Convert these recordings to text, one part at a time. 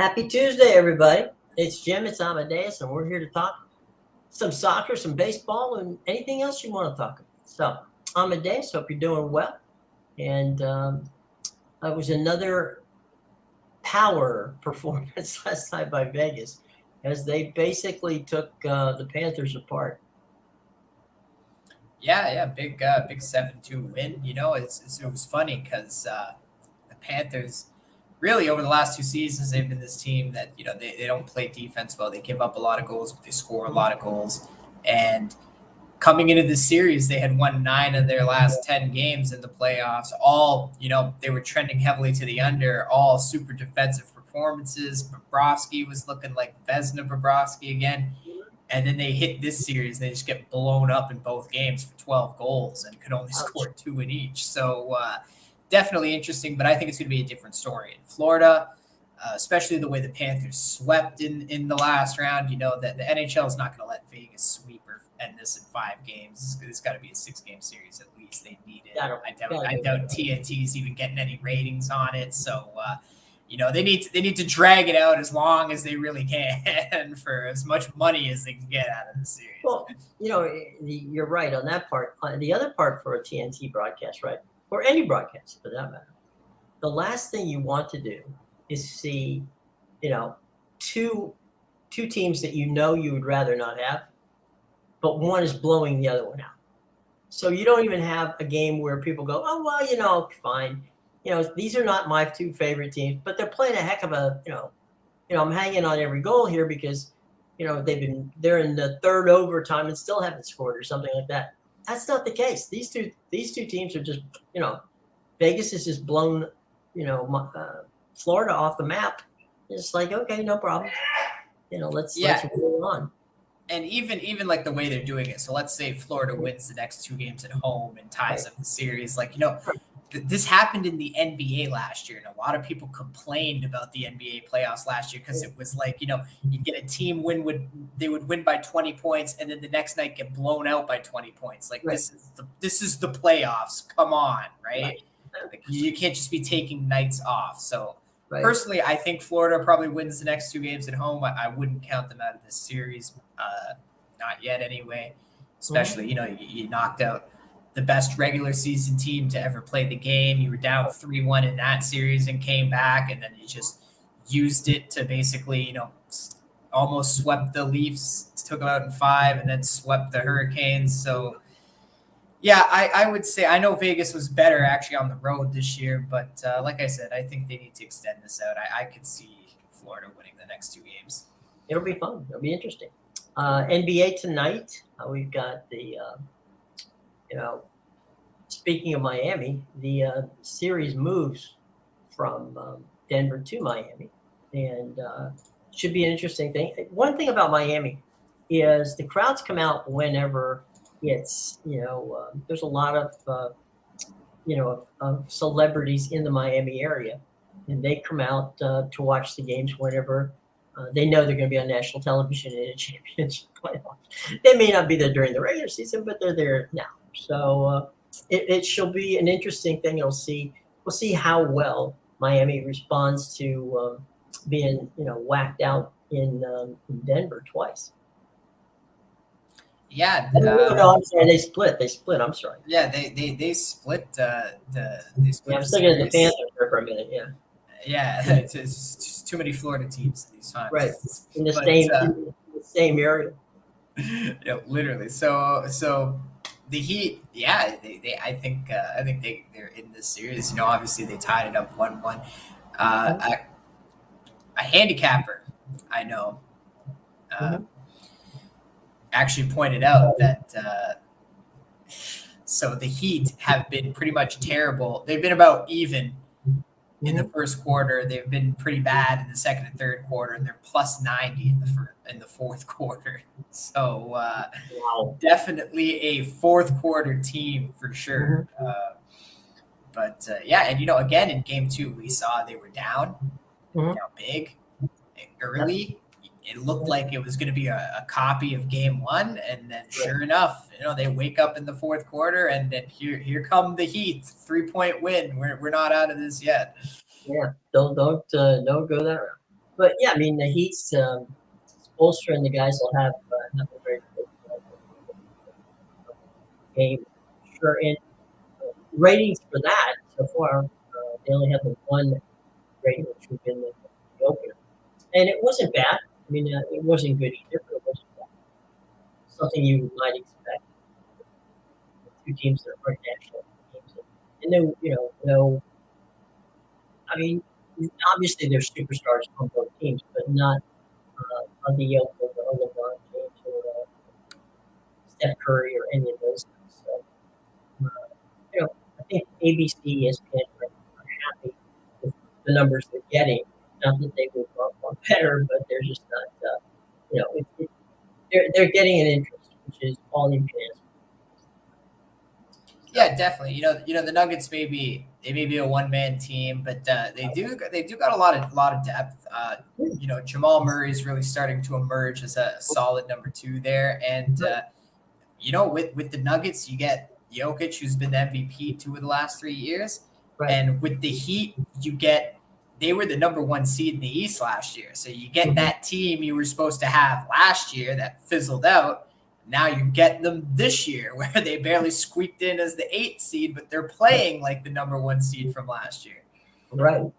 Happy Tuesday, everybody. It's Jim, it's Amadeus, and we're here to talk some soccer, some baseball, and anything else you want to talk about. So, Amadeus, hope you're doing well. And it was another power performance last night by Vegas as they basically took the Panthers apart. Yeah, big 7-2 win. It was funny because the Panthers really over the last two seasons they've been this team that they don't play defense well. They give up a lot of goals, but they score a lot of goals. And coming into the series, they had won 9 of their last 10 games in the playoffs. All they were trending heavily to the under. All super defensive performances. Bobrovsky was looking like Vezina Bobrovsky again. And then they hit this series, they just get blown up in both games for 12 goals and could only score 2 in each. So definitely interesting, but I think it's going to be a different story in Florida, especially the way the Panthers swept in the last round. That the NHL is not going to let Vegas sweep or end this in 5 games. It's got to be a 6-game series at least. They need it. I doubt TNT is even getting any ratings on it. So they need to drag it out as long as they really can for as much money as they can get out of the series. Well, you're right on that part. The other part for a TNT broadcast, right, or any broadcast for that matter, the last thing you want to do is see, two teams that you would rather not have, but one is blowing the other one out. So you don't even have a game where people go, oh, well, fine. These are not my 2 favorite teams, but they're playing a heck of a, I'm hanging on every goal here because, they're in the 3rd overtime and still haven't scored or something like that. That's not the case. These two teams are just, Vegas has just blown, Florida off the map. It's like, okay, no problem. Let's roll on. And even like the way they're doing it. So let's say Florida wins the next 2 games at home and ties up the series. This happened in the NBA last year, and a lot of people complained about the NBA playoffs last year because it was like, you'd get a team they would win by 20 points, and then the next night get blown out by 20 points. Like, this is the playoffs. Come on, right? Like, you can't just be taking nights off. So personally, I think Florida probably wins the next 2 games at home. I wouldn't count them out of this series, not yet anyway. Especially, you knocked out the best regular season team to ever play the game. You were down 3-1 in that series and came back, and then you just used it to basically, almost swept the Leafs, took them out in 5, and then swept the Hurricanes. So, yeah, I would say I know Vegas was better actually on the road this year, but like I said, I think they need to extend this out. I could see Florida winning the next 2 games. It'll be fun. It'll be interesting. NBA tonight, we've got the speaking of Miami, the series moves from Denver to Miami, and should be an interesting thing. One thing about Miami is the crowds come out whenever it's, there's a lot of, of celebrities in the Miami area, and they come out to watch the games whenever they know they're going to be on national television in a championship playoff. They may not be there during the regular season, but they're there now. So it shall be an interesting thing. We'll see how well Miami responds to being whacked out in Denver twice. Yeah, I'm sorry, they split. I'm sorry. Yeah, they split. They split. I was thinking of the Panthers for a minute. Yeah. Yeah, it's just too many Florida teams in these times. Right, in the same area. Yeah, literally. So the Heat, yeah, I think they're in this series. Obviously they tied it up 1-1. A handicapper I know actually pointed out that so the Heat have been pretty much terrible. They've been about even in the first quarter. They've been pretty bad in the second and third quarter, and they're plus 90 in the fourth quarter. So definitely a fourth quarter team for sure. But yeah, and again in game 2 we saw they were down big early. It looked like it was going to be a copy of game 1, and then sure enough, they wake up in the fourth quarter, and then here come the Heat, 3-point win. We're not out of this yet. Yeah, don't go that route. but yeah, I mean the Heat's Spoelstra and the guys will have a very good game. Sure, and ratings for that so far, they only have the one rating, which would have been the opener, and it wasn't bad. I mean, it wasn't good either, but it wasn't bad. Something you might expect. Two teams that are national teams, and no, no. I mean, obviously there's superstars on both teams, but not on the ilk of LeBron James or Steph Curry or any of those guys. So, I think ABC, ESPN are happy with the numbers they're getting. Not that they would want better, but they're just not. They're getting an interest, which is all you can ask. Yeah, definitely. The Nuggets they may be a one man team, but they do got a lot of depth. Jamal Murray is really starting to emerge as a solid number two there, and with the Nuggets, you get Jokic, who's been the MVP 2 of the last 3 years, Right. and with the Heat, they were the number one seed in the East last year, so you get that team you were supposed to have last year that fizzled out. Now you're getting them this year, where they barely squeaked in as the 8th seed, but they're playing like the number one seed from last year. Right.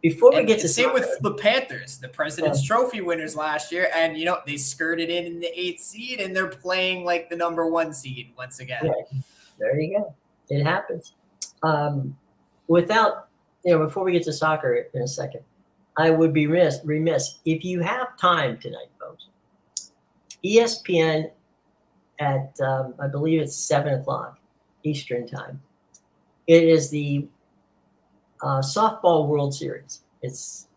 Before we get to same with the Panthers, the President's Trophy winners last year, and they skirted in the 8th seed, and they're playing like the number one seed once again. Yeah. There you go. It happens. Before we get to soccer in a second, I would be remiss if you have time tonight, folks. ESPN at I believe it's 7:00 Eastern time. It is the softball World Series. It's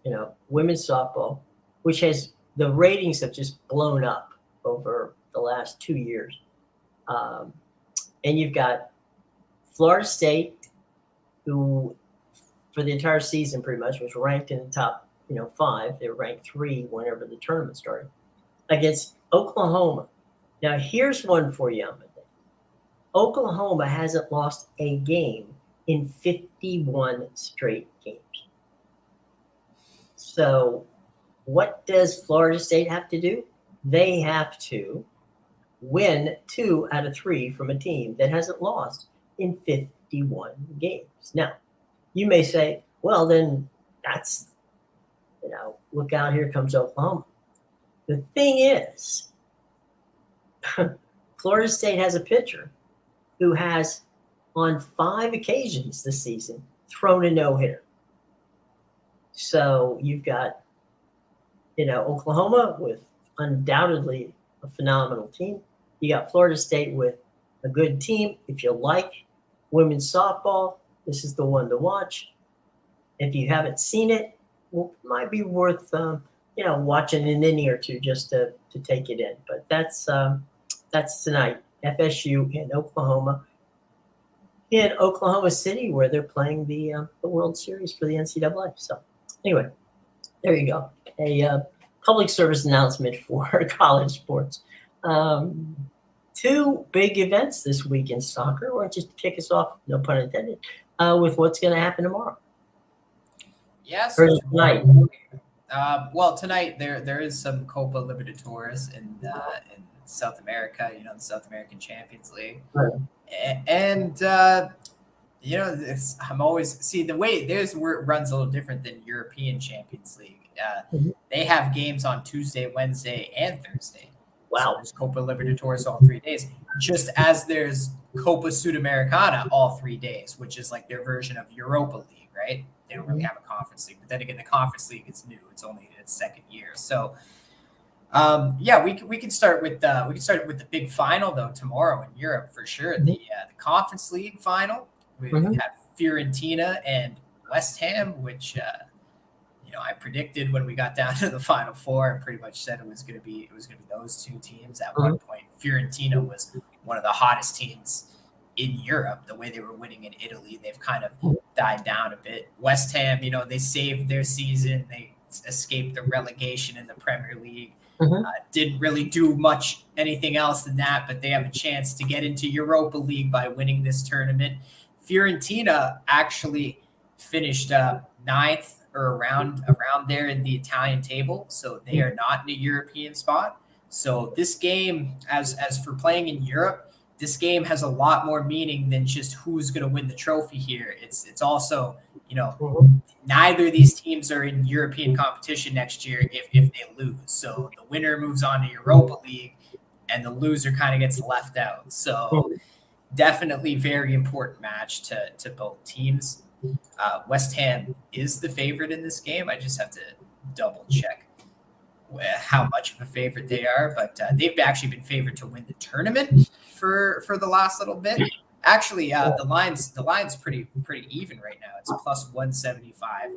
women's softball, which has the ratings have just blown up over the last 2 years. And you've got Florida State, who for the entire season pretty much was ranked in the top 5. They were ranked 3 whenever the tournament started, against Oklahoma. Now here's one for you, Ahmed. Oklahoma hasn't lost a game in 51 straight games. So what does Florida State have to do? They have to win 2 out of 3 from a team that hasn't lost in 51 games. Now, you may say, well, then that's, look out, here comes Oklahoma. The thing is, Florida State has a pitcher who has, on 5 occasions this season, thrown a no-hitter. So you've got, Oklahoma with undoubtedly a phenomenal team. You got Florida State with a good team. If you like women's softball, this is the one to watch. If you haven't seen it, it might be worth watching an inning or two just to take it in. But that's tonight. FSU in Oklahoma, in Oklahoma City, where they're playing the World Series for the NCAA. So anyway, there you go. A public service announcement for college sports. 2 big events this week in soccer. Why don't you kick us off, no pun intended, with what's going to happen tomorrow? Yes. Tonight. Tonight there is some Copa Libertadores in South America. The South American Champions League, Right. And I'm always the way theirs runs a little different than European Champions League. They have games on Tuesday, Wednesday, and Thursday. Wow. So there's Copa Libertadores all 3 days, just as there's Copa Sudamericana all 3 days, which is like their version of Europa League, right? They don't really have a conference league, but then again, the conference league is new; it's only in its 2nd year. So, we can start with the big final though tomorrow in Europe for sure. The Conference League final. We have Fiorentina and West Ham, which I predicted when we got down to the Final Four, and pretty much said it was going to be those 2 teams. At one point, Fiorentina was one of the hottest teams in Europe. The way they were winning in Italy, they've kind of died down a bit. West Ham, they saved their season. They escaped the relegation in the Premier League. Didn't really do much anything else than that, but they have a chance to get into Europa League by winning this tournament. Fiorentina actually finished 9th or around there in the Italian table, so they are not in a European spot. So this game, as for playing in Europe, this game has a lot more meaning than just who's going to win the trophy here. It's also, neither of these teams are in European competition next year if they lose. So the winner moves on to Europa League, and the loser kind of gets left out. So definitely very important match to both teams. West Ham is the favorite in this game. I just have to double check how much of a favorite they are, but they've actually been favored to win the tournament for the last little bit. Actually, the line's pretty even right now. It's plus 175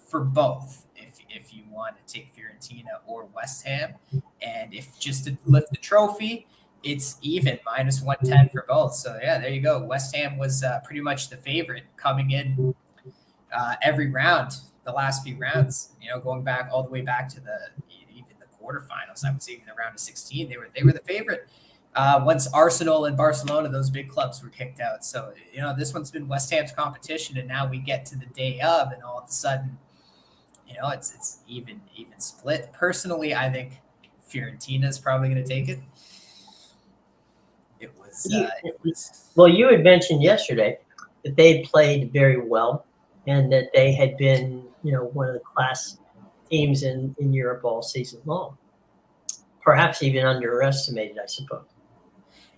for both. If you want to take Fiorentina or West Ham, and if just to lift the trophy, it's even minus 110 for both. So yeah, there you go. West Ham was pretty much the favorite coming in every round, the last few rounds. Going back all the way back to even the quarterfinals. I would say even the round of 16, they were the favorite. Once Arsenal and Barcelona, those big clubs, were kicked out. So this one's been West Ham's competition, and now we get to the day of, and all of a sudden, it's even split. Personally, I think Fiorentina is probably going to take it. It was. Well, you had mentioned yesterday that they played very well, and that they had been, one of the class teams in Europe all season long. Perhaps even underestimated, I suppose.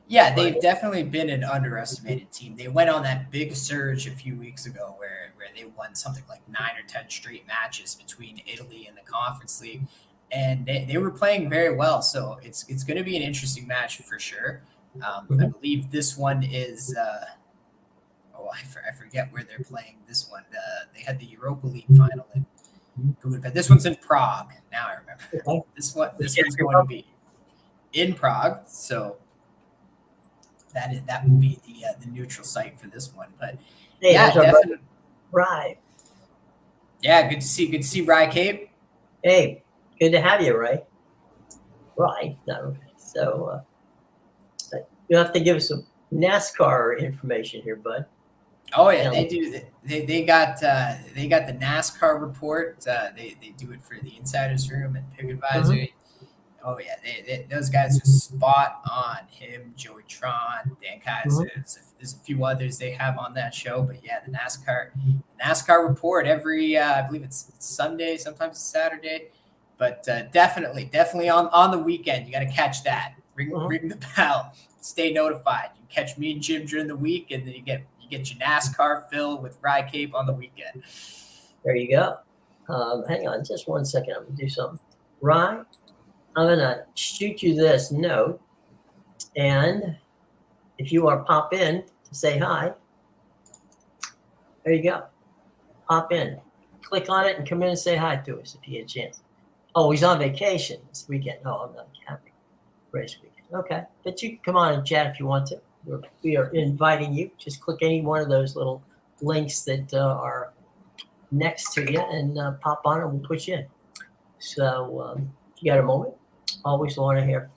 Yeah, they've definitely been an underestimated team. They went on that big surge a few weeks ago where they won something like 9 or 10 straight matches between Italy and the Conference League, and they were playing very well. So it's going to be an interesting match for sure. I believe this one is I forget where they're playing this one. They had the Europa League final in Budapest. This one's in Prague. Now I remember. Okay. This one's going to be in Prague. So that will be the neutral site for this one. But hey, yeah, definitely. Right. Yeah, good to see Rye Cape. Hey, good to have you, Ray. Right. No. So you have to give us some NASCAR information here, bud. Oh yeah, they do. They got the NASCAR report. They do it for the Insiders Room and Pick Advisory. Oh yeah, those guys are spot on. Him, Joey Tron, Dan Kaiser. There's a few others they have on that show, but yeah, the NASCAR report every I believe it's Sunday, sometimes it's Saturday, but definitely on the weekend you got to catch that. Ring the bell. Stay notified. You catch me and Jim during the week, and then you get your NASCAR fill with Rye Cape on the weekend. There you go. Hang on just 1 second. I'm going to do something. Rye, I'm going to shoot you this note, and if you want to pop in to say hi, there you go. Pop in. Click on it and come in and say hi to us if you get a chance. Oh, he's on vacation this weekend. Oh, I'm not happy. Race weekend. Okay. But you can come on and chat if you want to. We are inviting you. Just click any one of those little links that are next to you and pop on and we'll put you in. So if you got a moment, always want to hear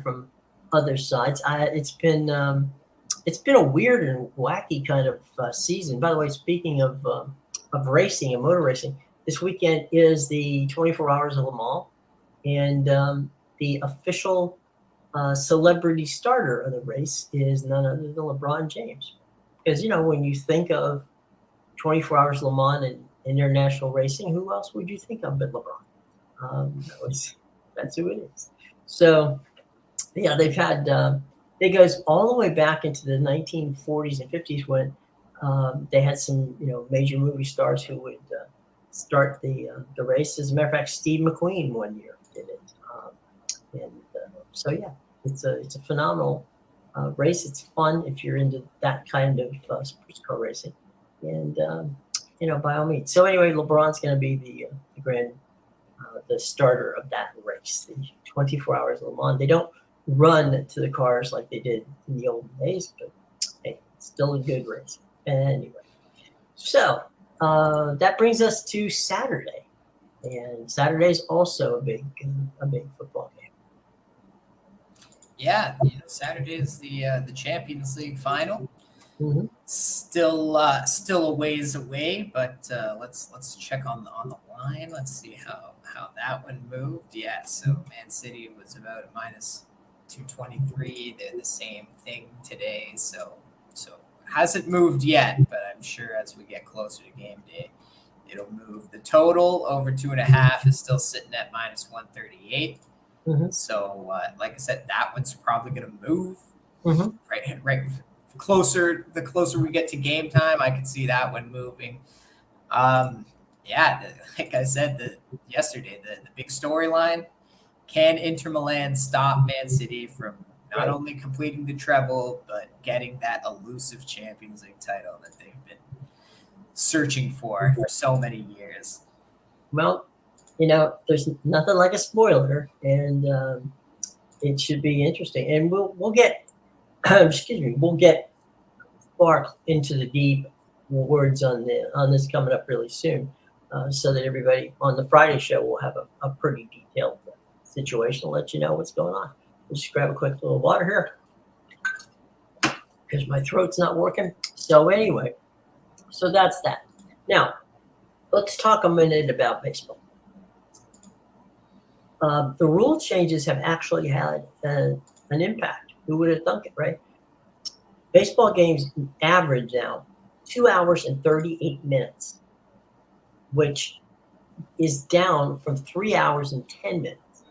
from other sides. It's been a weird and wacky kind of season. By the way, speaking of racing and motor racing, this weekend is the 24 Hours of Le Mans, and the official celebrity starter of the race is none other than LeBron James. Because, when you think of 24 Hours Le Mans and international racing, who else would you think of but LeBron? That's who it is. So, yeah, they've had, it goes all the way back into the 1940s and 50s when they had some, major movie stars who would start the race. As a matter of fact, Steve McQueen one year did it. So yeah, it's a phenomenal race. It's fun if you're into that kind of sports car racing, and by all means. So anyway, LeBron's going to be the starter of that race, the 24 Hours of Le Mans. They don't run to the cars like they did in the old days, but hey, it's still a good race. Anyway, so that brings us to Saturday, and Saturday is also a big football game. Yeah, Saturday is the Champions League final. Mhm. Still a ways away, but let's check on the line. Let's see how that one moved. Yeah, so Man City was about a minus 223. They're the same thing today, so hasn't moved yet, but I'm sure as we get closer to game day, it'll move. The total over 2.5 is still sitting at minus 138. Mhm. So, like I said, that one's probably going to move. Mhm. Right. The closer we get to game time, I can see that one moving. Yeah, like I said yesterday, the big storyline: can Inter Milan stop Man City from not Right. only completing the treble but getting that elusive Champions League title that they've been searching for so many years? Well, there's nothing like a spoiler, and it should be interesting. And we'll get excuse me, we'll get far into the deep words on this coming up really soon, so that everybody on the Friday show will have a pretty detailed situation. I'll let you know what's going on. We'll just grab a quick little water here because my throat's not working. So anyway, so that's that. Now let's talk a minute about baseball. The rule changes have actually had an impact. Who would have thunk it, right? Baseball games average now 2 hours and 38 minutes, which is down from 3 hours and 10 minutes.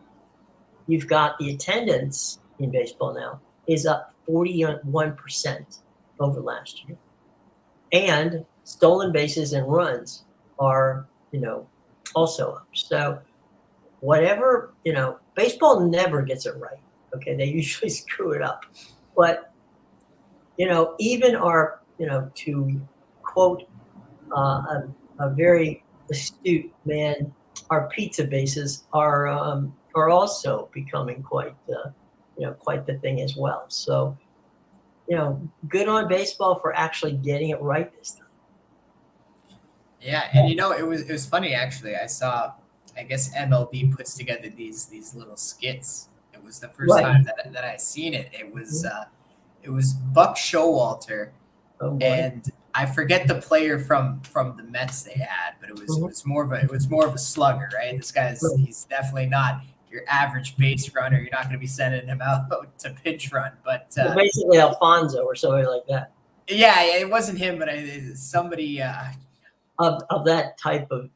You've got the attendance in baseball now is up 41% over last year. And stolen bases and runs are, also up. So whatever, baseball never gets it right. Okay. They usually screw it up. But, even our, to quote a very astute man, our pizza bases are also becoming quite the thing as well. So, good on baseball for actually getting it right this time. Yeah, and it was funny actually. I guess MLB puts together these little skits. It was the first Right. time that I seen it. It was Buck Showalter, Oh boy. and I forget the player from the Mets they had, but it was more of a slugger, right? He's definitely not your average base runner. You're not going to be sending him out to pitch run, but Basically Alfonso or somebody like that. yeah, it wasn't him, but somebody. Of that type of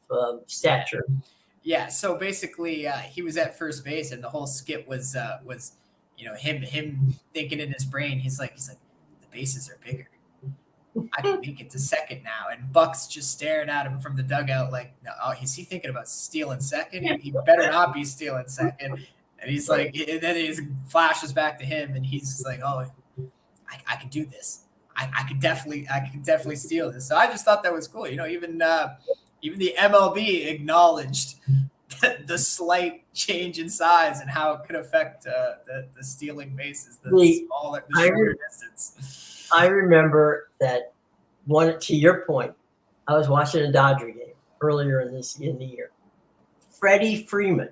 stature. Yeah, so basically, he was at first base, and the whole skit was him thinking in his brain. He's like the bases are bigger. I can make it to second now, and Buck's just staring at him from the dugout like, no, oh, is he thinking about stealing second? He better not be stealing second. And he's like, and then he flashes back to him, and he's just like, oh, I can do this. I could definitely steal this. So I just thought that was cool. Even the MLB acknowledged the slight change in size and how it could affect the stealing bases, the shorter distance. I remember that to your point, I was watching a Dodger game earlier in the year. Freddie Freeman.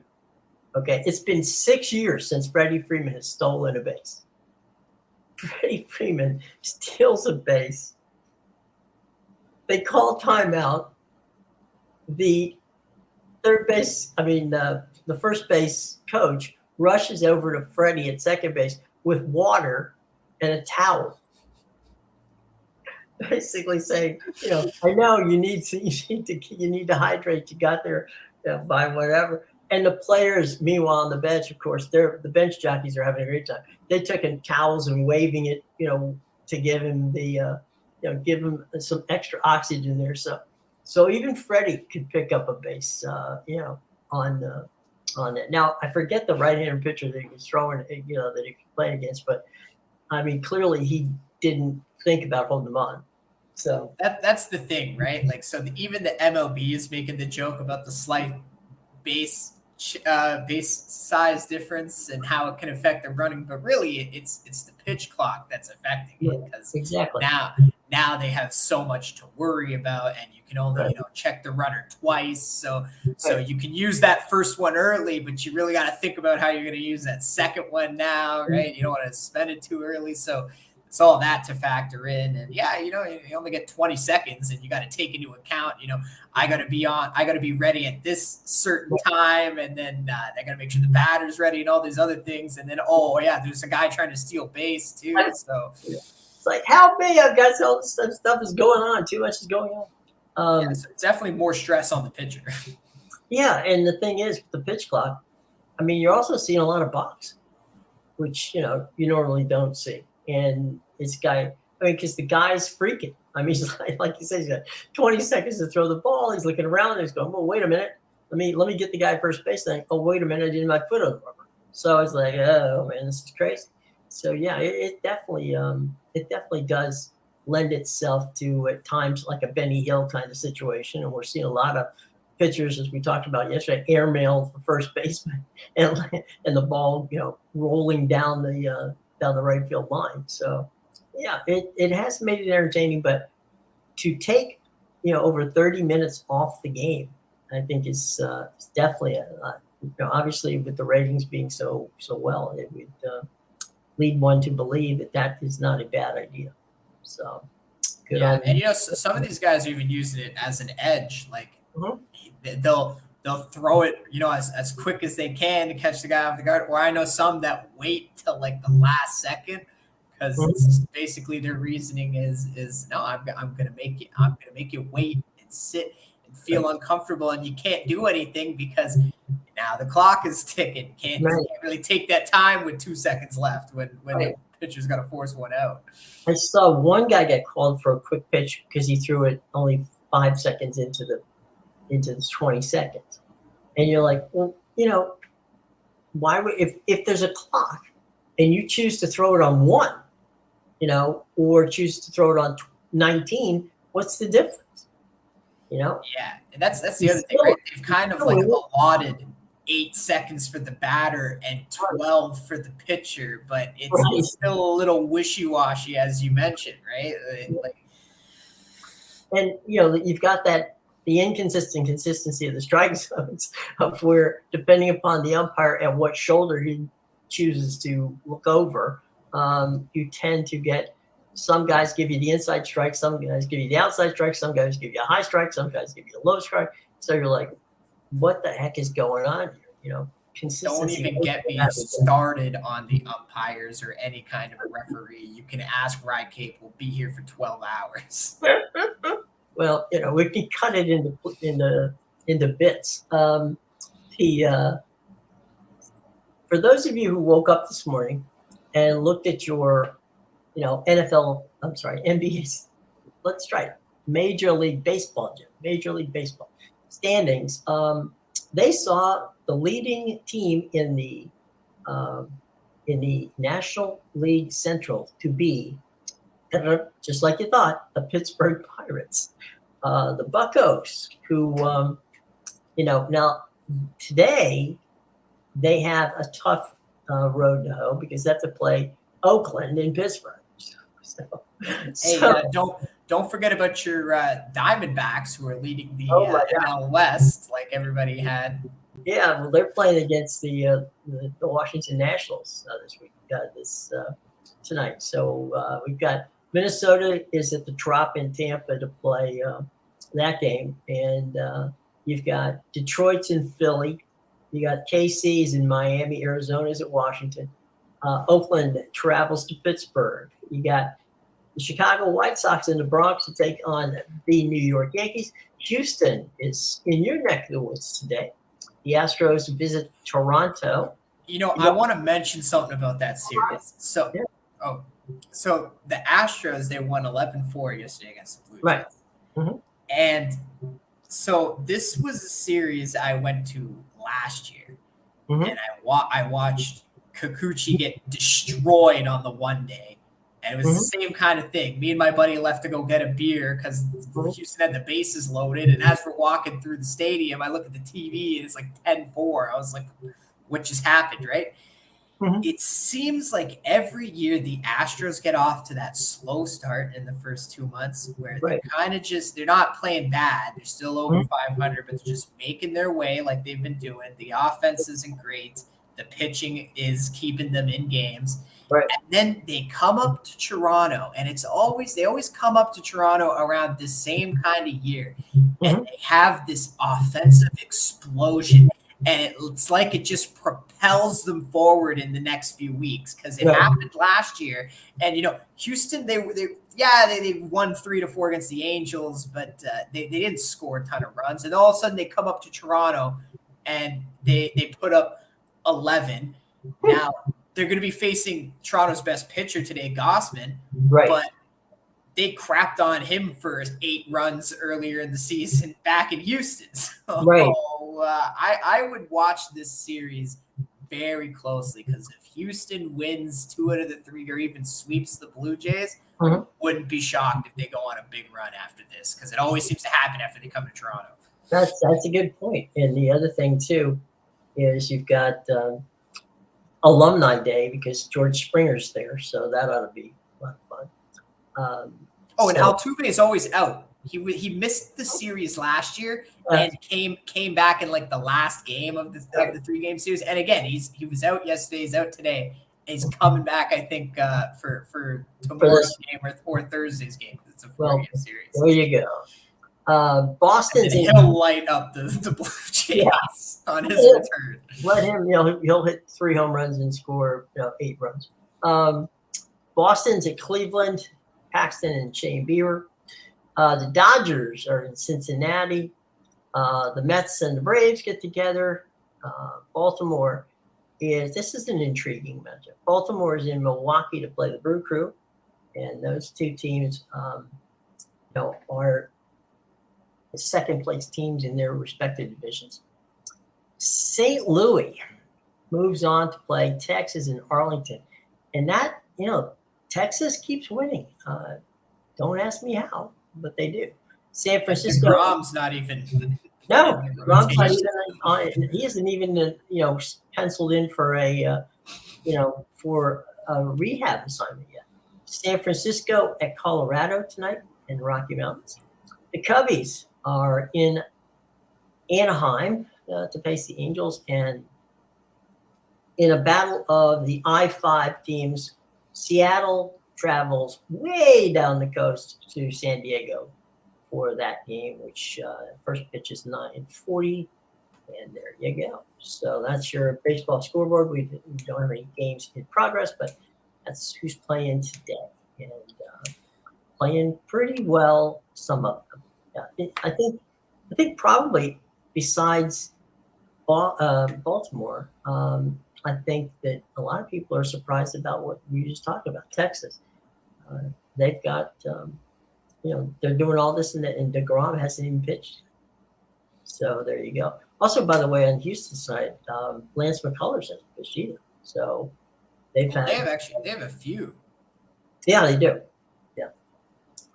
Okay, it's been 6 years since Freddie Freeman has stolen a base. Freddie Freeman steals a base. They call timeout. The the first base coach rushes over to Freddie at second base with water and a towel, basically saying, I know you need to hydrate. You got there by whatever. And the players, meanwhile, on the bench, of course, the bench jockeys are having a great time. They took in towels and waving it, to give him give him some extra oxygen there. So even Freddie could pick up a base, on it. Now I forget the right-handed pitcher that he was throwing, that he was playing against, but I mean, clearly he didn't think about holding them on. So that's the thing, right? Like, so even the MLB is making the joke about the slight base size difference and how it can affect the running, but really it's the pitch clock that's affecting it, because exactly now they have so much to worry about, and you can only check the runner twice, so you can use that first one early, but you really got to think about how you're going to use that second one now, right? You don't want to spend it too early, so it's all that to factor in. And yeah, you only get 20 seconds, and you got to take into account, I got to be ready at this certain time, and then I got to make sure the batter's ready and all these other things. And then, oh yeah, there's a guy trying to steal base too. So it's like, help me! I've got all this stuff is going on. Too much is going on. So it's definitely more stress on the pitcher. Yeah, and the thing is, with the pitch clock, I mean, you're also seeing a lot of balks, which you normally don't see. And because the guy's freaking. I mean, he's like you said, he's got 20 seconds to throw the ball. He's looking around and he's going, "Well, wait a minute. Let me get the guy first base." Then, oh, wait a minute, I didn't have my foot on the rubber. So it's like, oh man, this is crazy. So yeah, it definitely does lend itself to at times like a Benny Hill kind of situation, and we're seeing a lot of pitchers, as we talked about yesterday, airmail the first baseman and the ball, rolling down the right field line. So yeah, it has made it entertaining, but to take over 30 minutes off the game, I think is definitely obviously with the ratings being so well, it would lead one to believe that is not a bad idea. So good. Yeah, and some of these guys are even using it as an edge, like they'll throw it, as quick as they can to catch the guy off the guard. Or I know some that wait till like the last second, because basically their reasoning is no, I'm gonna make you wait and sit and feel uncomfortable, and you can't do anything because now the clock is ticking. Can't really take that time with 2 seconds left when the pitcher's got to force one out. I saw one guy get called for a quick pitch because he threw it only 5 seconds into the 20 seconds, and you're like, well, why would if there's a clock and you choose to throw it on 1, or choose to throw it on 19, what's the difference? Yeah, and that's the other thing, right? They've kind of like allotted 8 seconds for the batter and 12 for the pitcher, but it's still a little wishy-washy, as you mentioned, right? And you've got the consistency of the strike zones of where, depending upon the umpire and what shoulder he chooses to look over, you tend to get some guys give you the inside strike, some guys give you the outside strike, some guys give you a high strike, some guys give you a low strike. So you're like, what the heck is going on here? Consistency. Don't even get me started on the umpires or any kind of referee. You can ask Rye Cape. We'll be here for 12 hours. Well, we can cut it into bits. For those of you who woke up this morning and looked at your, NBA. Let's try it. Major League Baseball standings. They saw the leading team in the National League Central to be, just like you thought, the Pittsburgh Pirates, the Buccos, who, now today they have a tough road to hoe because they have to play Oakland in Pittsburgh. Don't forget about your Diamondbacks, who are leading the NL West, like everybody had. Yeah, well, they're playing against the Washington Nationals this week, tonight. So we've got Minnesota is at the Trop in Tampa to play that game, and you've got Detroit's in Philly, you got KC's in Miami, Arizona's at Washington, Oakland travels to Pittsburgh. You got the Chicago White Sox in the Bronx to take on the New York Yankees. Houston is in your neck of the woods today. The Astros visit Toronto. I want to mention something about that series. So, so the Astros, they won 11-4 yesterday against the Blue Jays. Right. Mm-hmm. And so this was a series I went to last year, and I watched Kikuchi get destroyed on the one day. And it was the same kind of thing. Me and my buddy left to go get a beer because Houston had the bases loaded. And as we're walking through the stadium, I look at the TV and it's like 10-4. I was like, what just happened, right? It seems like every year the Astros get off to that slow start in the first 2 months where they're kind of they're not playing bad. They're still over 500, but they're just making their way like they've been doing. The offense isn't great. The pitching is keeping them in games. Right. And then they come up to Toronto, and they always come up to Toronto around the same kind of year. And they have this offensive explosion. And it's like it just propels them forward in the next few weeks because it happened last year. And, Houston, they won 3-4 against the Angels, but they didn't score a ton of runs. And all of a sudden they come up to Toronto and they put up 11. Now they're going to be facing Toronto's best pitcher today, Gausman, but they crapped on him for 8 runs earlier in the season back in Houston. So I would watch this series very closely because if Houston wins 2 out of the 3 or even sweeps the Blue Jays, wouldn't be shocked if they go on a big run after this because it always seems to happen after they come to Toronto. That's a good point. And the other thing too is you've got Alumni Day because George Springer's there, so that ought to be a lot of fun. And Altuve is always out. He missed the series last year and came back in like the last game of the 3-game series. And again, he was out yesterday. He's out today. He's coming back, I think, for tomorrow's game or Thursday's game. It's a 4-game series. There you go. Boston's he'll light up the Blue Jays on his return. Let him, he'll hit 3 home runs and score 8 runs. Boston's at Cleveland, Paxton and Shane Bieber. The Dodgers are in Cincinnati. The Mets and the Braves get together. Baltimore this is an intriguing matchup. Baltimore is in Milwaukee to play the Brew Crew, and those 2 teams, are the second-place teams in their respective divisions. St. Louis moves on to play Texas and Arlington, and that Texas keeps winning. Don't ask me how, but they do. San Francisco. DeGrom's not even. No, DeGrom's not even. He isn't even penciled in for a rehab assignment yet. San Francisco at Colorado tonight in the Rocky Mountains. The Cubbies are in Anaheim to face the Angels, and in a battle of the I-5 teams, Seattle travels way down the coast to San Diego for that game, which first pitch is 9:40, and there you go. So that's your baseball scoreboard. We don't have any games in progress, but that's who's playing today, and playing pretty well. Some of them, I think probably besides Baltimore. I think that a lot of people are surprised about what we just talked about. Texas, they've got, they're doing all this, and DeGrom hasn't even pitched. So there you go. Also, by the way, on Houston side, Lance McCullers hasn't pitched either. So they have a few. Yeah, they do. Yeah,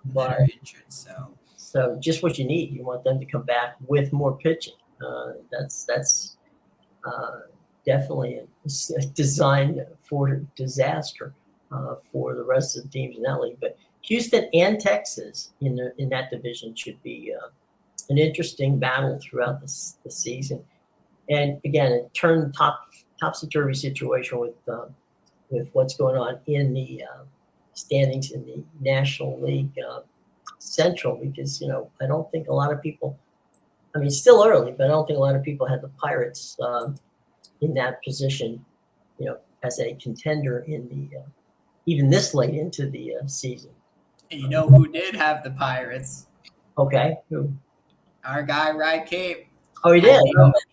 but are injured. So just what you need. You want them to come back with more pitching. That's definitely designed for disaster for the rest of the teams in that league. But Houston and Texas in that division should be an interesting battle throughout the season. And again, it turned topsy-turvy situation with what's going on in the standings in the National League Central, because I don't think a lot of people. I mean, it's still early, but I don't think a lot of people had the Pirates in that position, as a contender in the even this late into the season. And you know who did have the Pirates? Okay, who? Our guy Rye Cape. Oh, he did.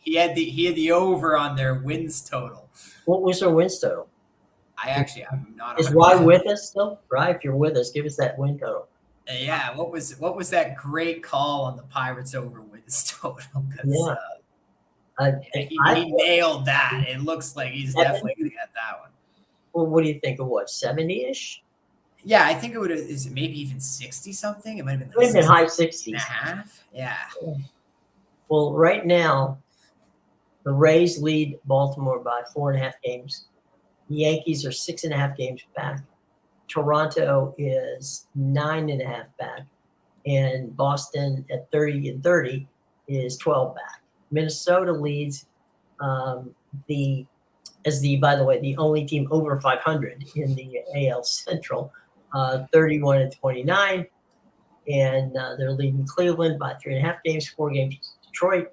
He had the over on their wins total. What was their wins total? I'm not. Is Rye with us still? Rye, if you're with us, give us that win total. Yeah, what was that great call on the Pirates over wins total? Yeah. He nailed that. It looks like he's definitely going to get that one. Well, what do you think of 70-ish? Yeah, I think is it maybe even 60 something? It might have been high 60s. And a half? Yeah. Well, right now, the Rays lead Baltimore by 4.5 games. The Yankees are 6.5 games back. Toronto is 9.5 back. And Boston at 30 is 12 back. Minnesota leads the as by the way, the only team over 500 in the AL Central, 31-29, and they're leading Cleveland by 3.5 games, 4 games. Detroit,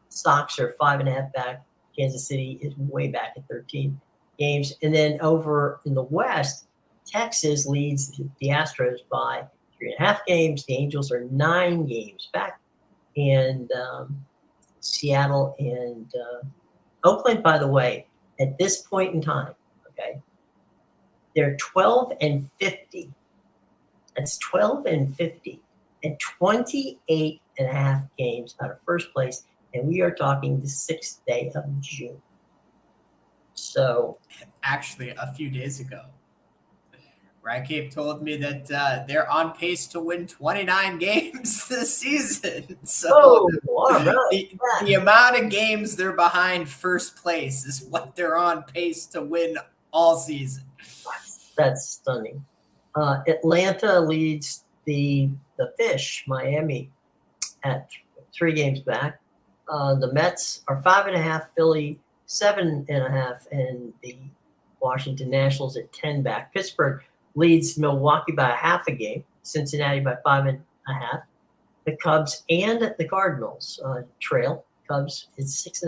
Sox are 5.5 back. Kansas City is way back at 13 games, and then over in the West, Texas leads the Astros by 3.5 games. The Angels are 9 games back, and Seattle and Oakland, by the way, at this point in time, okay, they're 12-50. That's 12-50 and 28.5 games out of first place, and we are talking the 6th day of June. So, actually, a few days ago, Rycape told me that they're on pace to win 29 games this season. So the amount of games they're behind first place is what they're on pace to win all season. That's stunning. Atlanta leads the Fish, Miami, at 3 games back. The Mets are 5.5, Philly 7.5, and the Washington Nationals at 10 back. Pittsburgh leads Milwaukee by 0.5 game, Cincinnati by 5.5. The Cubs and the Cardinals trail. Cubs is 6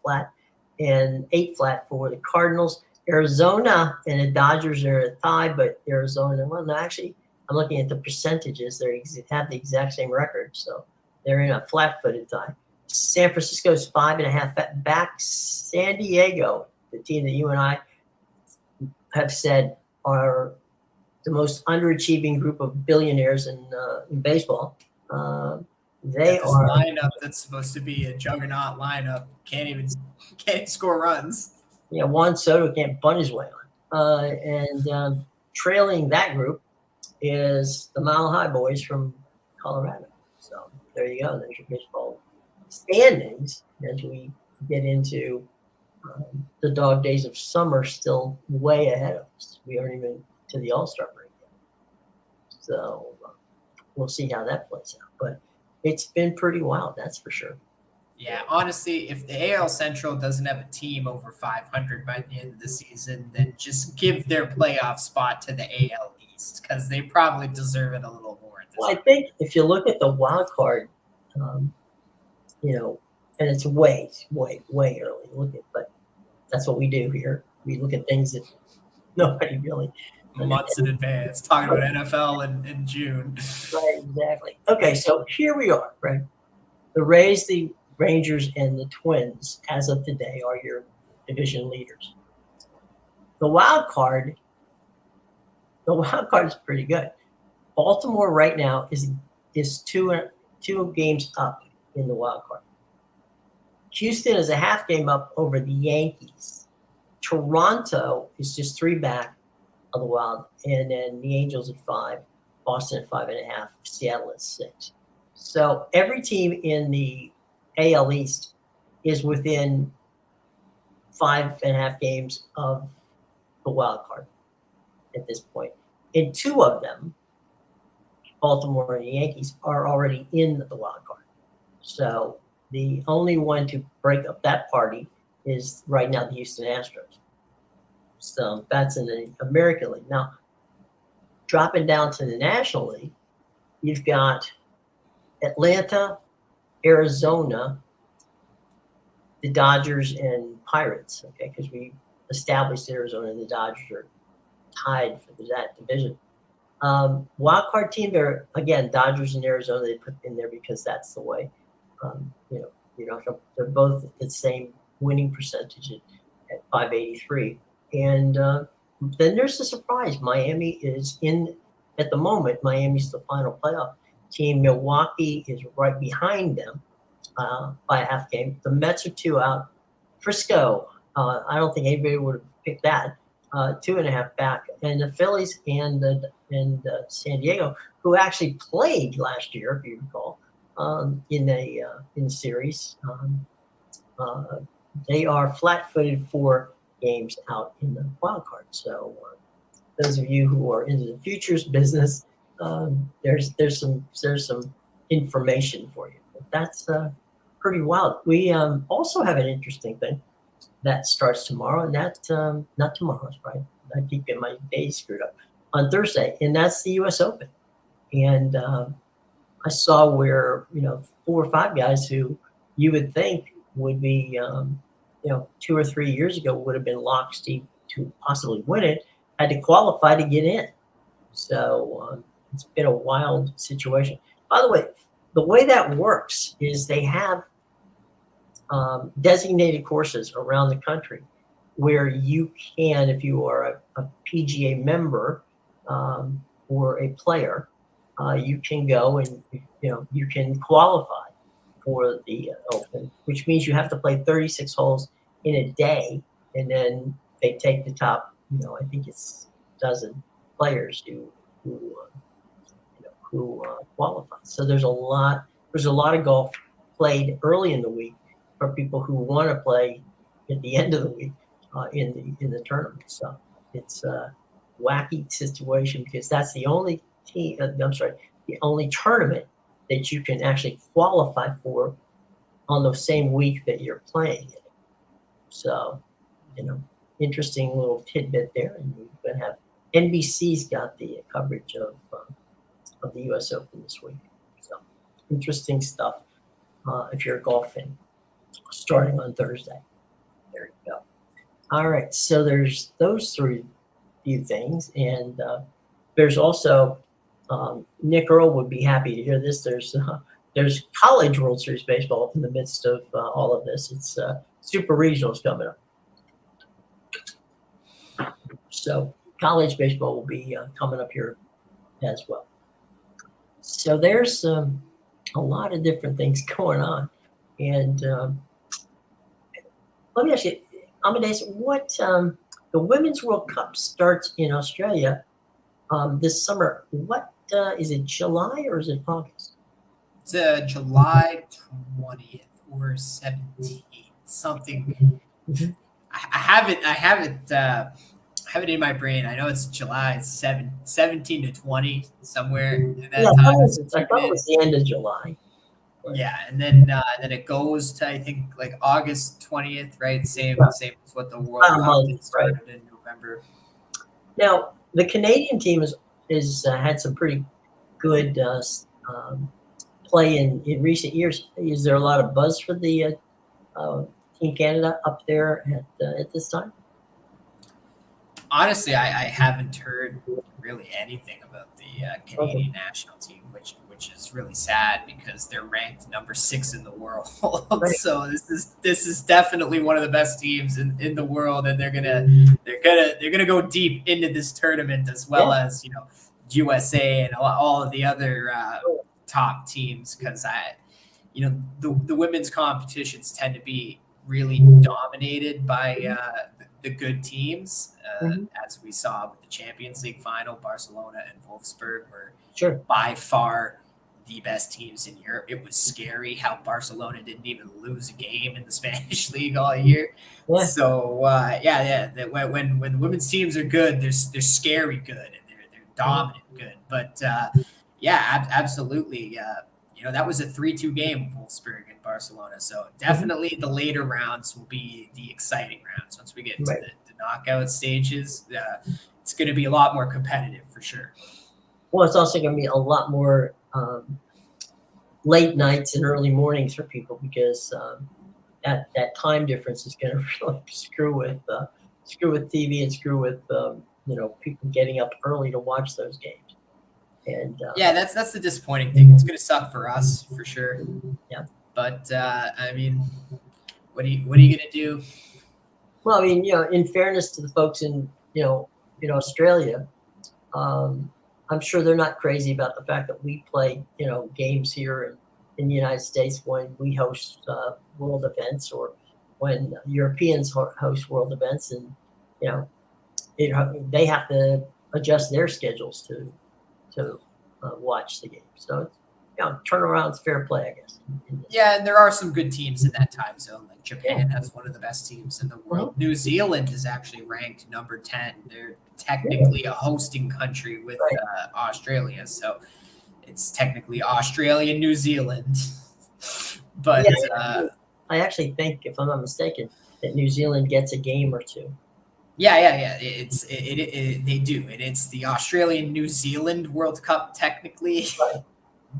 flat, and 8 flat for the Cardinals. Arizona and the Dodgers are a tie, but Arizona, well, no, actually, I'm looking at the percentages. They have the exact same record, so they're in a flat-footed tie. San Francisco's 5.5 back. San Diego, the team that you and I have said are the most underachieving group of billionaires in baseball. They are a lineup that's supposed to be a juggernaut lineup. Can't score runs. Yeah, Juan Soto can't bunt his way on. And trailing that group is the Mile High Boys from Colorado. So there you go. There's your baseball standings as we get into the dog days of summer, still way ahead of us. We aren't even to the All-Star break yet. So we'll see how that plays out. But it's been pretty wild, that's for sure. Yeah, honestly, if the AL Central doesn't have a team over 500 by the end of the season, then just give their playoff spot to the AL East because they probably deserve it a little more. Well, I think if you look at the wild card, and it's way early. But that's what we do here. We look at things that nobody really months in advance, talking about NFL in June. Right, exactly. Okay, so here we are, right? The Rays, the Rangers, and the Twins, as of today, are your division leaders. The wild card is pretty good. Baltimore right now is two games up in the wild card. Houston is a half game up over the Yankees. Toronto is just 3 back of the Wild, and then the Angels at 5, Boston at 5.5, Seattle at 6. So every team in the AL East is within 5.5 games of the wild card at this point. And 2 of them, Baltimore and the Yankees, are already in the wild card. So the only one to break up that party is right now the Houston Astros. So that's in the American League. Now, dropping down to the National League, you've got Atlanta, Arizona, the Dodgers, and Pirates, okay, because we established Arizona and the Dodgers are tied for that division. Wild card team, they're, again, Dodgers and Arizona, they put in there because that's the way. They're both at the same winning percentage at 583. And then there's a surprise. Miami is in, at the moment, Miami's the final playoff team. Milwaukee is right behind them by a half game. The Mets are 2 out. Frisco, I don't think anybody would have picked that. 2.5 back. And the Phillies and San Diego, who actually played last year, if you recall, in the series, they are flat-footed 4 games out in the wild card. So those of you who are into the futures business, there's some information for you. But that's pretty wild. We also have an interesting thing. that starts tomorrow, and that not tomorrow, right? I keep getting my days screwed up. On Thursday, and that's the U.S. Open. And I saw where 4 or 5 guys who you would think would be 2 or 3 years ago would have been locked steep to possibly win it, had to qualify to get in. So it's been a wild situation. By the way that works is they have designated courses around the country where you can, if you are a PGA member or a player, you can go and you can qualify for the Open, which means you have to play 36 holes in a day, and then they take the top. I think it's a dozen players who qualify. So there's a lot. There's a lot of golf played early in the week for people who want to play at the end of the week in the tournament. So it's a wacky situation because that's the only team. The only tournament that you can actually qualify for on the same week that you're playing it. So, interesting little tidbit there, and we're going to have NBC's got the coverage of the U.S. Open this week. So, interesting stuff if you're a golf fan. Starting on Thursday. There you go. All right, so there's those few things, and there's also Nick Earl would be happy to hear this. There's college World Series baseball in the midst of all of this. It's Super Regionals coming up, so college baseball will be coming up here as well. So there's a lot of different things going on, and let me ask you, Amadeus, what the Women's World Cup starts in Australia this summer. What is it, July or is it August? It's July 20th or 17th, something. Mm-hmm. I have it in my brain. I know it's July 17 to 20, somewhere in that time. I thought it was the end of July. Yeah, and then it goes to, I think, like August 20th, right? Same as what the World Cup started in November. Now, the Canadian team is had some pretty good play in recent years. Is there a lot of buzz for the Team Canada up there at this time? Honestly, I haven't heard really anything about the Canadian national team, which is really sad because they're ranked number 6 in the world. Right. So this is definitely one of the best teams in the world, and they're gonna go deep into this tournament as well as USA and all of the other top teams, because the women's competitions tend to be really dominated by the good teams, as we saw with the Champions League final. Barcelona and Wolfsburg were by far the best teams in Europe. It was scary how Barcelona didn't even lose a game in the Spanish league all year. Yeah. So when the women's teams are good, they're scary good, and they're dominant good. But absolutely. That was a 3-2 game, Wolfsburg and Barcelona. So definitely the later rounds will be the exciting rounds. Once we get into the knockout stages, it's going to be a lot more competitive for sure. Well, it's also going to be a lot more late nights and early mornings for people, because that time difference is going to really screw with TV and screw with people getting up early to watch those games. And that's the disappointing thing. It's going to suck for us for sure. Yeah. But I mean, what are you going to do? Well, I mean, in fairness to the folks in Australia, I'm sure they're not crazy about the fact that we play games here in the United States when we host world events, or when Europeans host world events, and they have to adjust their schedules to watch the game. So turnaround's fair play, I guess. Yeah, and there are some good teams in that time zone. Like Japan has one of the best teams in the world. New Zealand is actually ranked number 10. They're technically a hosting country with Australia, so it's technically Australia and New Zealand. But I actually think, if I'm not mistaken, that New Zealand gets a game or two. Yeah. They do, and it's the Australian New Zealand World Cup technically, Right.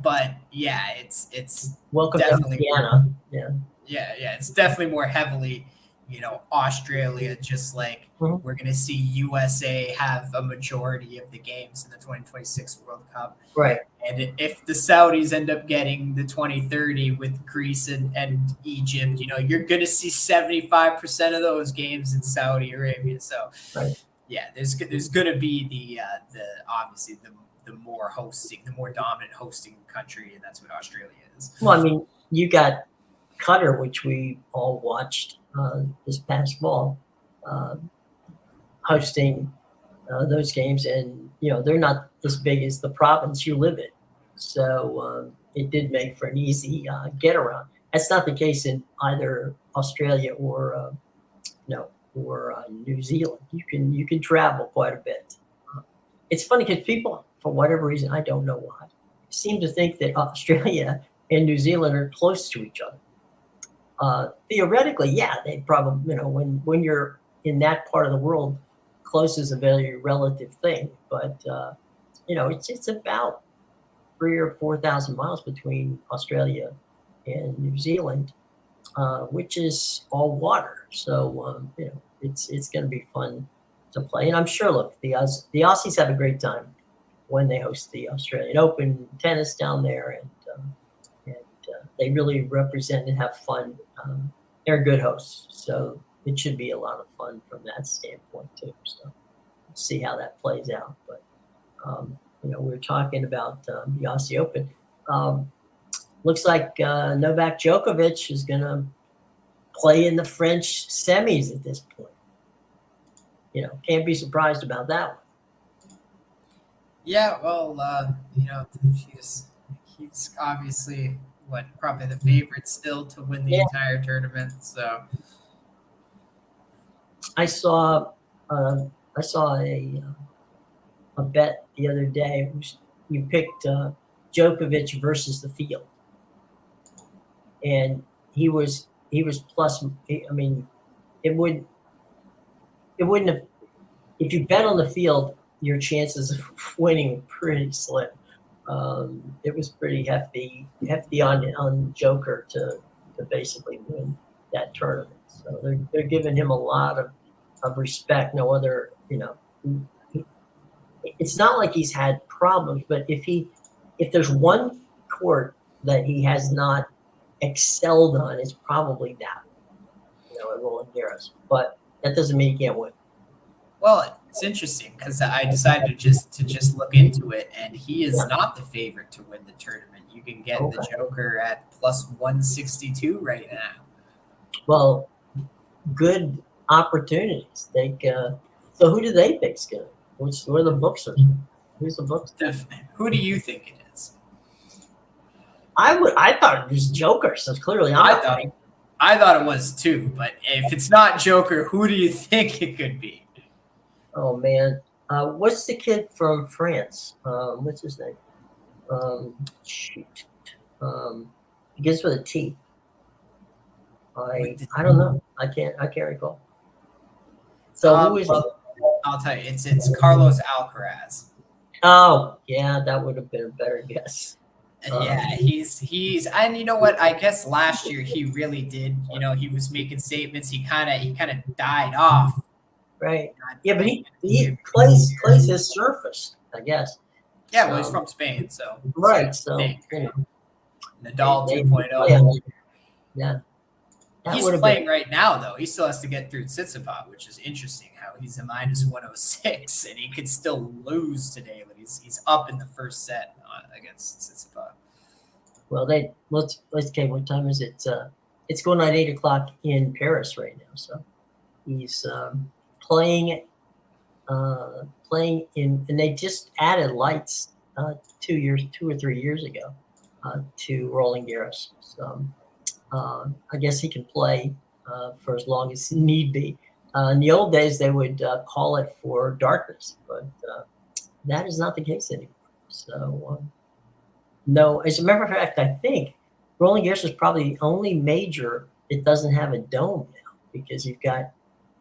but yeah, it's Welcome to definitely Oceania. Yeah. yeah, it's definitely more heavily, Australia. Just like Mhm. we're gonna see USA have a majority of the games in the 2026 World Cup. Right. And if the Saudis end up getting the 2030 with Greece and Egypt, you're going to see 75% of those games in Saudi Arabia. So, Right. yeah, there's going to be the obviously the more dominant hosting country, and that's what Australia is. Well, I mean, you got Qatar, which we all watched this past fall, uh, hosting those games, and they're not as big as the province you live in, so it did make for an easy get around. That's not the case in either Australia or New Zealand. You can travel quite a bit. It's funny because people, for whatever reason, I don't know why, seem to think that Australia and New Zealand are close to each other. Theoretically, yeah, they probably, when you're in that part of the world, close is a very relative thing. But it's about 3 or 4 thousand miles between Australia and New Zealand, which is all water. So it's going to be fun to play. And I'm sure, look, the Aussies have a great time when they host the Australian Open tennis down there, and they really represent and have fun. They're good hosts, so it should be a lot of fun from that standpoint too. So we'll see how that plays out. But we're talking about the Aussie Open. Looks like Novak Djokovic is going to play in the French semis at this point. Can't be surprised about that one. Yeah, well, he's obviously probably the favorite still to win the entire tournament. So I saw a bet the other day. You picked Djokovic versus the field, and he was plus. I mean, it wouldn't have, if you bet on the field, your chances of winning were pretty slim. It was pretty hefty on Joker to basically win that tournament. So they're giving him a lot of respect. No other, it's not like he's had problems, but if there's one court that he has not excelled on, it's probably that one, at Roland Garros. But that doesn't mean he can't win. Well, it's interesting because I decided to just look into it, and he is not the favorite to win the tournament. You can get the Joker at plus 162 right now. Well, good opportunities. So who do they think's good? Where the books are? Who's the books? Who do you think it is? I thought it was Joker, so clearly I thought it was too. But if it's not Joker, who do you think it could be? Oh man, what's the kid from France? What's his name? Shoot. Begins with a T. I don't know. I can't recall. So who is it? I'll tell you, it's Carlos Alcaraz. Oh yeah, that would have been a better guess. Yeah, he's and you know what? I guess last year he really did. He was making statements. He kind of died off. Right. Yeah, but he plays his surface, I guess. Yeah, well, he's from Spain, so right. So Nadal 2.0. Yeah. He's playing right now, though. He still has to get through Tsitsipas, which is interesting. How he's a minus 106, and he could still lose today, but he's up in the first set against Tsitsipas. Well, let's okay. What time is it? It's going on 8:00 in Paris right now. So he's playing in, and they just added lights 2 or 3 years ago to Roland Garros. So I guess he can play for as long as need be. In the old days, they would call it for darkness, but that is not the case anymore. So no, as a matter of fact, I think Roland Garros is probably the only major that doesn't have a dome now. because you've got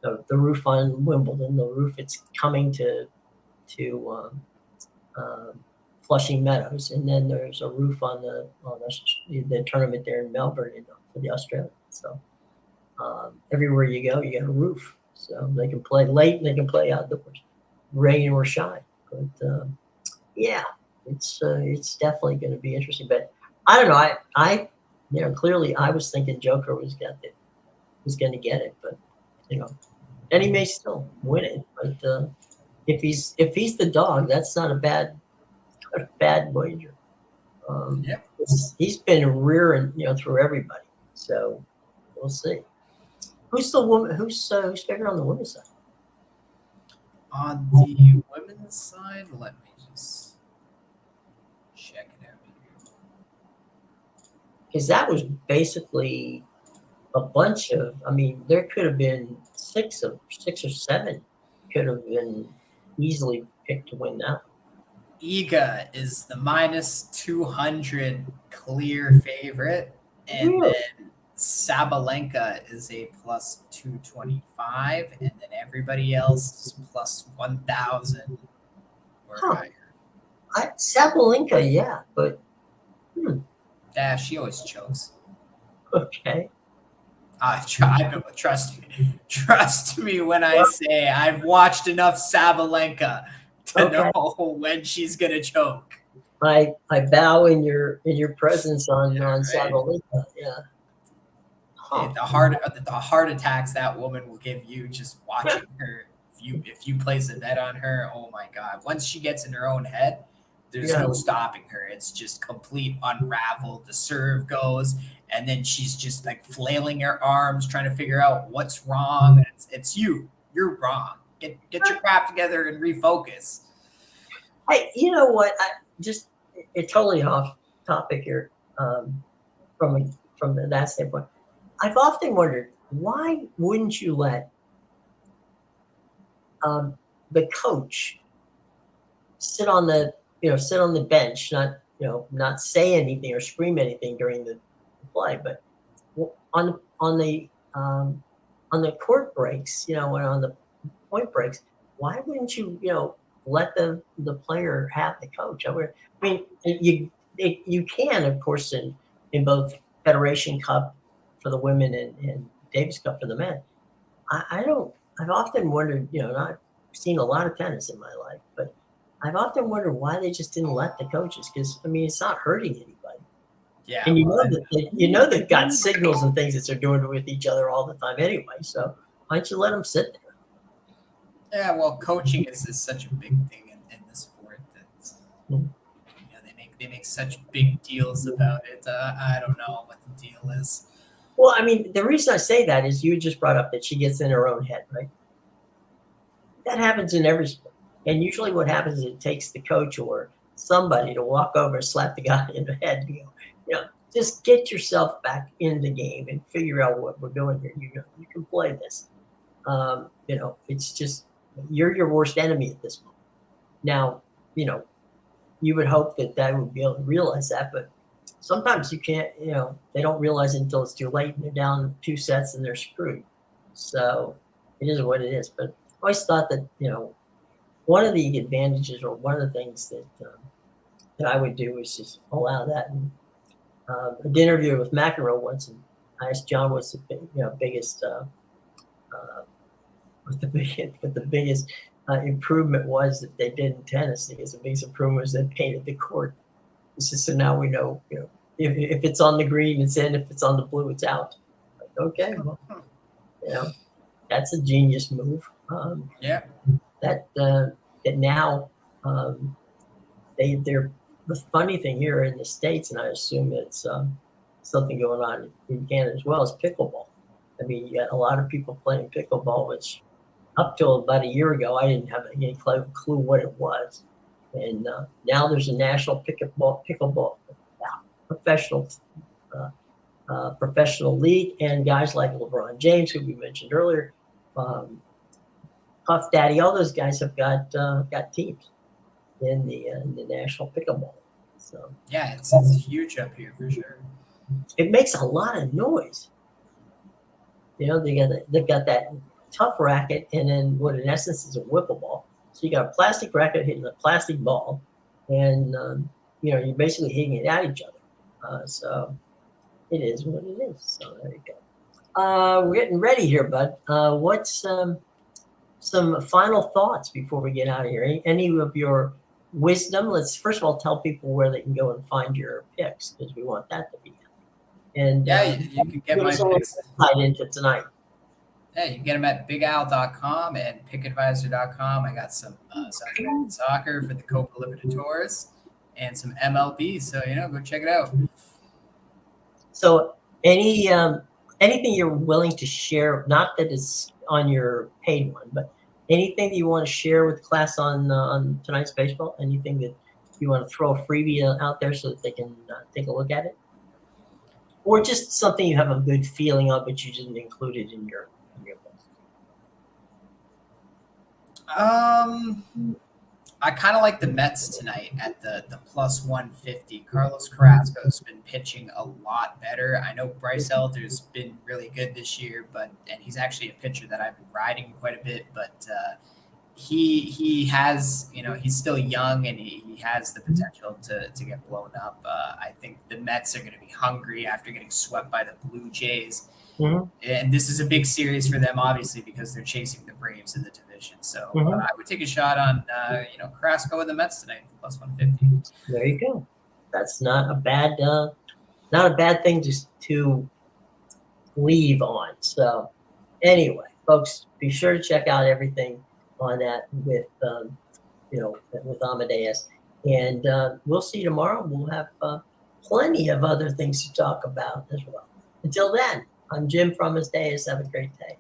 the roof on Wimbledon, the roof it's coming to Flushing Meadows, and then there's a roof on the tournament there in Melbourne for the Australians. So everywhere you go, you got a roof, so they can play late and they can play outdoors, rain or shine. But yeah, it's definitely going to be interesting. But I don't know. I clearly I was thinking Joker was going to get it, but and he may still win it. But if he's the dog, that's not a bad wager. He's been rearing through everybody, so we'll see. Who's the woman? Who's favored on the women's side? On the women's side, let me just check it out here. Because that was basically a bunch of. I mean, there could have been six or seven could have been easily picked to win that. Iga is the -200 clear favorite, and Really? then Sabalenka is a +225, and then everybody else is +1,000 or higher. Sabalenka, yeah, but Yeah, she always chokes. okay. Trust me when I say I've watched enough Sabalenka to know when she's gonna choke. I bow in your presence on Right. Sabalenka. Yeah. Huh. The heart attacks that woman will give you just watching her. If you place a bet on her, oh my God! Once she gets in her own head, there's no stopping her. It's just complete unravel. The serve goes, and then she's just like flailing her arms, trying to figure out what's wrong. It's you. You're wrong. Get your crap together and refocus. You know what? It's totally off topic here from that standpoint. I've often wondered, why wouldn't you let the coach sit on the bench, not say anything or scream anything during the play, but on the court breaks, when on the point breaks, why wouldn't you let the player have the coach? I mean, you can, of course, in both Federation Cup for the women and Davis Cup for the men. I've often wondered, I've seen a lot of tennis in my life, but I've often wondered why they just didn't let the coaches, because it's not hurting anybody. Yeah, and they've got signals and things that they're doing with each other all the time anyway. So why don't you let them sit there? Yeah, well, coaching is such a big thing in the sport that they make such big deals about it. I don't know what the deal is. Well, I mean, the reason I say that is you just brought up that she gets in her own head, right? That happens in every sport. And usually what happens is it takes the coach or somebody to walk over and slap the guy in the head and go, just get yourself back in the game and figure out what we're doing here. You can play this. It's just, you're your worst enemy at this point. Now, you would hope that would be able to realize that, but sometimes you can't, they don't realize it until it's too late and they're down 2 sets and they're screwed. So it is what it is. But I always thought that, one of the advantages or one of the things that I would do is just allow that. And I did an interview with McEnroe once, and I asked John what's the biggest improvement was that they did in tennis. Because the biggest improvement was they painted the court. It's just so now we know, if it's on the green, it's in. If it's on the blue, it's out. Like, okay, well, that's a genius move. That now they're the funny thing here in the States, and I assume it's something going on in Canada as well, is pickleball. I mean, you got a lot of people playing pickleball, which up till about a year ago, I didn't have any clue what it was. And now there's a national pickleball professional league, and guys like LeBron James, who we mentioned earlier, Puff Daddy, all those guys have got teams in the national pickleball. So yeah, it's huge up here for sure. It makes a lot of noise. They've got that tough racket, and then what in essence is a wiffle ball. So you got a plastic racket hitting a plastic ball, and you're basically hitting it at each other. So it is what it is. So there you go. We're getting ready here, bud. What's some final thoughts before we get out of here? Any of your wisdom? Let's first of all tell people where they can go and find your picks, because we want that to be. And Yeah, you can get my picks. Tied into tonight. Yeah, you can get them at bigowl.com and pickadvisor.com. I got some South American soccer for the Copa Libertadores and some MLB. So, go check it out. So anything you're willing to share, not that it's on your paid one, but anything that you want to share with the class on tonight's baseball? Anything that you want to throw a freebie out there so that they can take a look at it? Or just something you have a good feeling of, but you didn't include it in your list? I kind of like the Mets tonight at the plus 150. Carlos Carrasco's been pitching a lot better. I know Bryce Elder's been really good this year, and he's actually a pitcher that I've been riding quite a bit, but he has, he's still young, and he has the potential to get blown up. I think the Mets are going to be hungry after getting swept by the Blue Jays. Mm-hmm. And this is a big series for them, obviously, because they're chasing the Braves in the division. So I would take a shot on, Carrasco with the Mets tonight, plus 150. There you go. That's not a bad thing to leave on. So anyway, folks, be sure to check out everything on that with Amadeus, and we'll see you tomorrow. We'll have plenty of other things to talk about as well. Until then, I'm Jim from Amadeus. Have a great day.